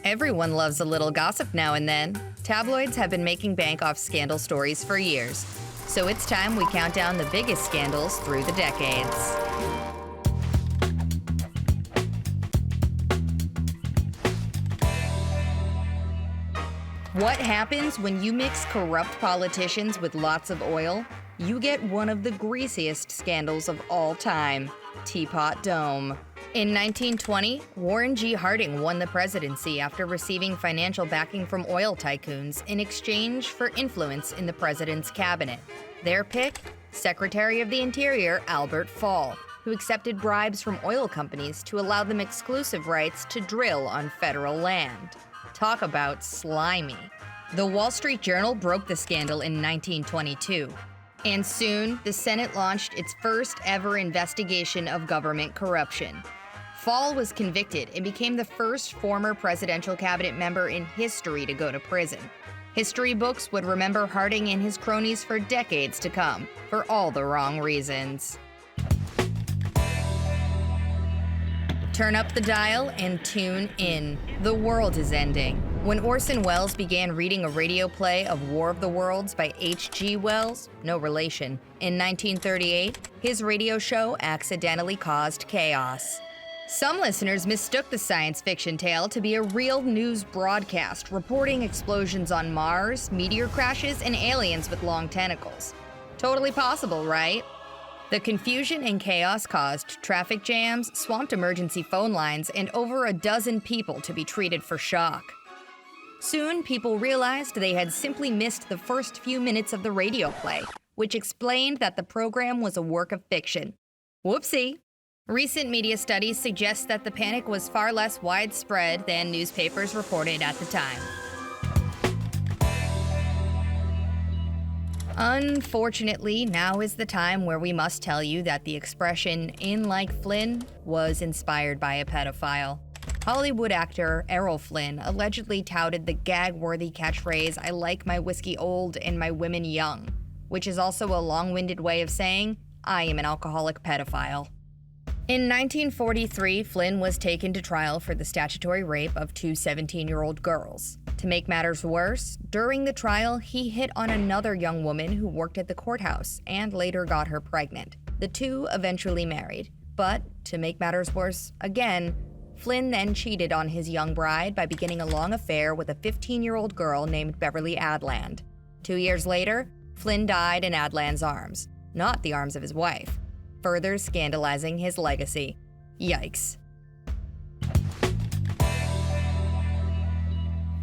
Everyone loves a little gossip now and then. Tabloids have been making bank off scandal stories for years. So it's time we count down the biggest scandals through the decades. What happens when you mix corrupt politicians with lots of oil? You get one of the greasiest scandals of all time, Teapot Dome. In 1920, Warren G. Harding won the presidency after receiving financial backing from oil tycoons in exchange for influence in the president's cabinet. Their pick? Secretary of the Interior Albert Fall, who accepted bribes from oil companies to allow them exclusive rights to drill on federal land. Talk about slimy. The Wall Street Journal broke the scandal in 1922. And soon, the Senate launched its first ever investigation of government corruption. Fall was convicted and became the first former presidential cabinet member in history to go to prison. History books would remember Harding and his cronies for decades to come, for all the wrong reasons. Turn up the dial and tune in. The world is ending. When Orson Welles began reading a radio play of War of the Worlds by H.G. Wells, no relation, in 1938, his radio show accidentally caused chaos. Some listeners mistook the science fiction tale to be a real news broadcast reporting explosions on Mars, meteor crashes, and aliens with long tentacles. Totally possible, right? The confusion and chaos caused traffic jams, swamped emergency phone lines, and over a dozen people to be treated for shock. Soon, people realized they had simply missed the first few minutes of the radio play, which explained that the program was a work of fiction. Whoopsie! Recent media studies suggest that the panic was far less widespread than newspapers reported at the time. Unfortunately, now is the time where we must tell you that the expression "in like Flynn" was inspired by a pedophile. Hollywood actor Errol Flynn allegedly touted the gag-worthy catchphrase, "I like my whiskey old and my women young," which is also a long-winded way of saying, "I am an alcoholic pedophile." In 1943, Flynn was taken to trial for the statutory rape of two 17-year-old girls. To make matters worse, during the trial, he hit on another young woman who worked at the courthouse and later got her pregnant. The two eventually married. But, to make matters worse again, Flynn then cheated on his young bride by beginning a long affair with a 15-year-old girl named Beverly Adland. 2 years later, Flynn died in Adland's arms, not the arms of his wife, further scandalizing his legacy. Yikes.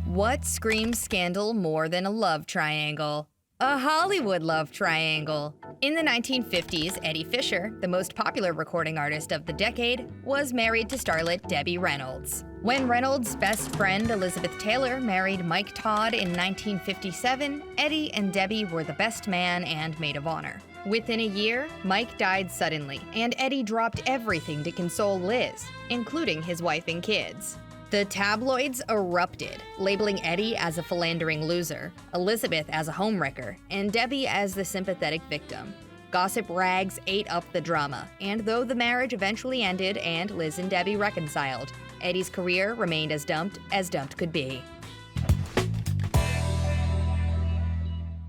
What screams scandal more than a love triangle? A Hollywood love triangle. In the 1950s, Eddie Fisher, the most popular recording artist of the decade, was married to starlet Debbie Reynolds. When Reynolds' best friend Elizabeth Taylor married Mike Todd in 1957, Eddie and Debbie were the best man and maid of honor. Within a year, Mike died suddenly, and Eddie dropped everything to console Liz, including his wife and kids. The tabloids erupted, labeling Eddie as a philandering loser, Elizabeth as a homewrecker, and Debbie as the sympathetic victim. Gossip rags ate up the drama, and though the marriage eventually ended and Liz and Debbie reconciled, Eddie's career remained as dumped could be.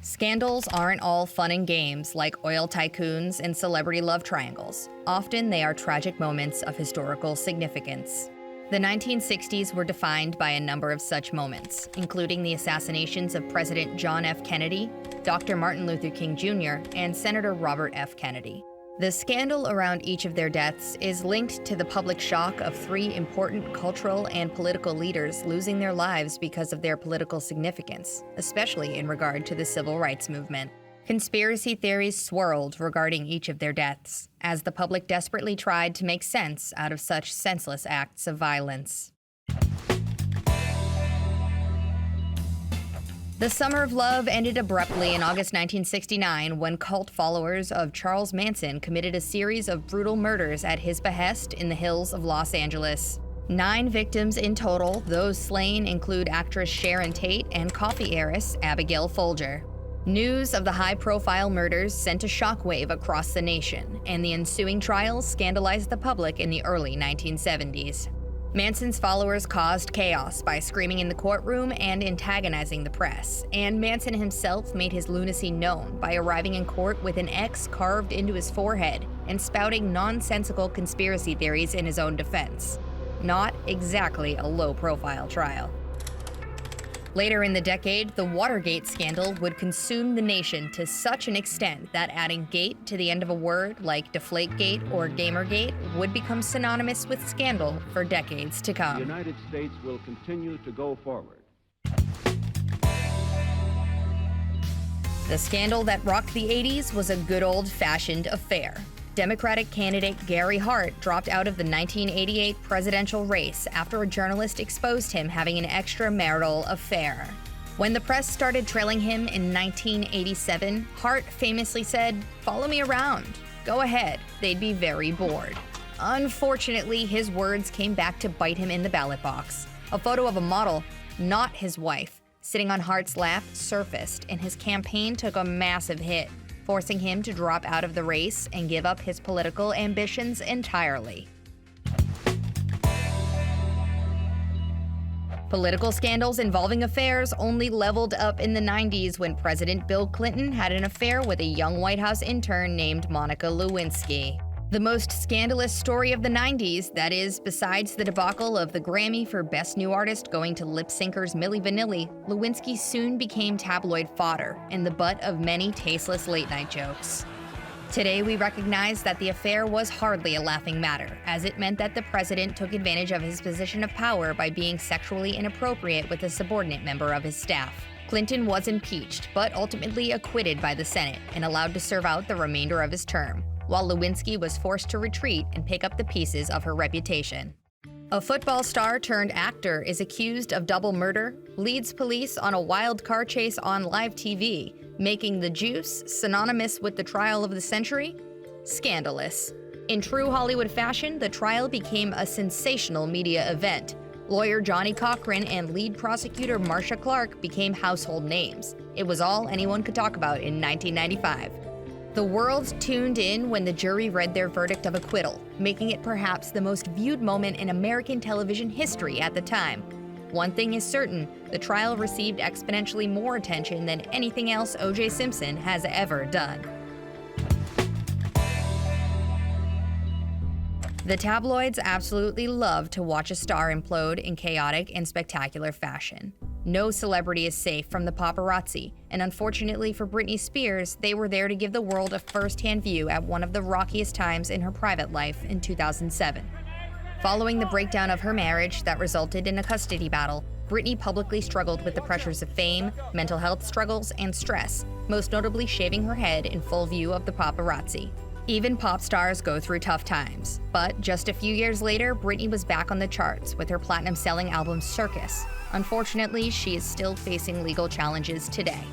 Scandals aren't all fun and games like oil tycoons and celebrity love triangles. Often they are tragic moments of historical significance. The 1960s were defined by a number of such moments, including the assassinations of President John F. Kennedy, Dr. Martin Luther King Jr., and Senator Robert F. Kennedy. The scandal around each of their deaths is linked to the public shock of three important cultural and political leaders losing their lives because of their political significance, especially in regard to the civil rights movement. Conspiracy theories swirled regarding each of their deaths, as the public desperately tried to make sense out of such senseless acts of violence. The Summer of Love ended abruptly in August 1969 when cult followers of Charles Manson committed a series of brutal murders at his behest in the hills of Los Angeles. 9 victims in total, those slain include actress Sharon Tate and coffee heiress Abigail Folger. News of the high-profile murders sent a shockwave across the nation, and the ensuing trials scandalized the public in the early 1970s. Manson's followers caused chaos by screaming in the courtroom and antagonizing the press, and Manson himself made his lunacy known by arriving in court with an X carved into his forehead and spouting nonsensical conspiracy theories in his own defense. Not exactly a low-profile trial. Later in the decade, the Watergate scandal would consume the nation to such an extent that adding gate to the end of a word like Deflategate or Gamergate would become synonymous with scandal for decades to come. The United States will continue to go forward. The scandal that rocked the 80s was a good old-fashioned affair. Democratic candidate Gary Hart dropped out of the 1988 presidential race after a journalist exposed him having an extramarital affair. When the press started trailing him in 1987, Hart famously said, "Follow me around. Go ahead. They'd be very bored." Unfortunately, his words came back to bite him in the ballot box. A photo of a model, not his wife, sitting on Hart's lap surfaced, and his campaign took a massive hit, forcing him to drop out of the race and give up his political ambitions entirely. Political scandals involving affairs only leveled up in the 90s when President Bill Clinton had an affair with a young White House intern named Monica Lewinsky. The most scandalous story of the 90s, that is, besides the debacle of the Grammy for Best New Artist going to lip syncers Milli Vanilli, Lewinsky soon became tabloid fodder and the butt of many tasteless late-night jokes. Today, we recognize that the affair was hardly a laughing matter, as it meant that the president took advantage of his position of power by being sexually inappropriate with a subordinate member of his staff. Clinton was impeached, but ultimately acquitted by the Senate and allowed to serve out the remainder of his term, while Lewinsky was forced to retreat and pick up the pieces of her reputation. A football star turned actor is accused of double murder, leads police on a wild car chase on live TV, making the juice synonymous with the trial of the century? Scandalous. In true Hollywood fashion, the trial became a sensational media event. Lawyer Johnny Cochran and lead prosecutor Marcia Clark became household names. It was all anyone could talk about in 1995. The world tuned in when the jury read their verdict of acquittal, making it perhaps the most viewed moment in American television history at the time. One thing is certain, the trial received exponentially more attention than anything else O.J. Simpson has ever done. The tabloids absolutely love to watch a star implode in chaotic and spectacular fashion. No celebrity is safe from the paparazzi, and unfortunately for Britney Spears, they were there to give the world a first-hand view at one of the rockiest times in her private life in 2007. Following the breakdown of her marriage that resulted in a custody battle, Britney publicly struggled with the pressures of fame, mental health struggles, and stress, most notably shaving her head in full view of the paparazzi. Even pop stars go through tough times, but just a few years later, Britney was back on the charts with her platinum-selling album Circus. Unfortunately, she is still facing legal challenges today.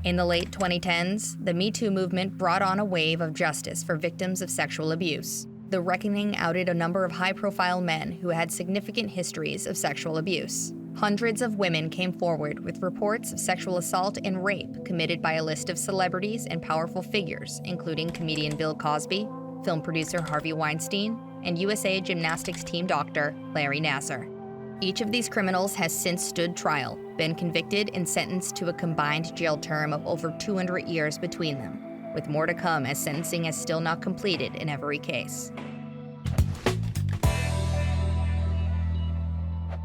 In the late 2010s, the Me Too movement brought on a wave of justice for victims of sexual abuse. The reckoning outed a number of high-profile men who had significant histories of sexual abuse. Hundreds of women came forward with reports of sexual assault and rape committed by a list of celebrities and powerful figures, including comedian Bill Cosby, film producer Harvey Weinstein, and USA Gymnastics team doctor Larry Nassar. Each of these criminals has since stood trial, been convicted and sentenced to a combined jail term of over 200 years between them, with more to come as sentencing is still not completed in every case.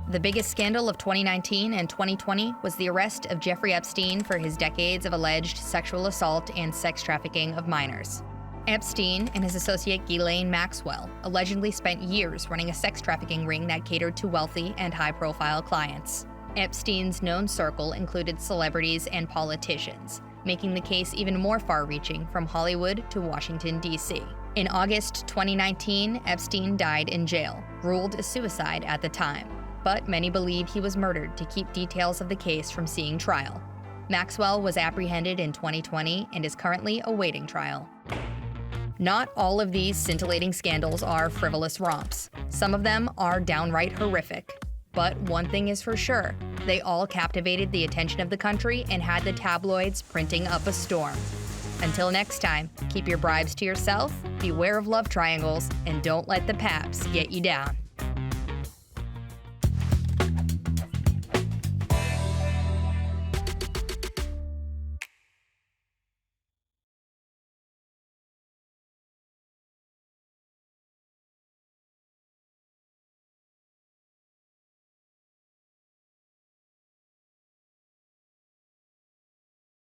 The biggest scandal of 2019 and 2020 was the arrest of Jeffrey Epstein for his decades of alleged sexual assault and sex trafficking of minors. Epstein and his associate Ghislaine Maxwell allegedly spent years running a sex trafficking ring that catered to wealthy and high-profile clients. Epstein's known circle included celebrities and politicians, making the case even more far-reaching from Hollywood to Washington, D.C. In August 2019, Epstein died in jail, ruled a suicide at the time, but many believe he was murdered to keep details of the case from seeing trial. Maxwell was apprehended in 2020 and is currently awaiting trial. Not all of these scintillating scandals are frivolous romps. Some of them are downright horrific. But one thing is for sure, they all captivated the attention of the country and had the tabloids printing up a storm. Until next time, keep your bribes to yourself, beware of love triangles, and don't let the paps get you down.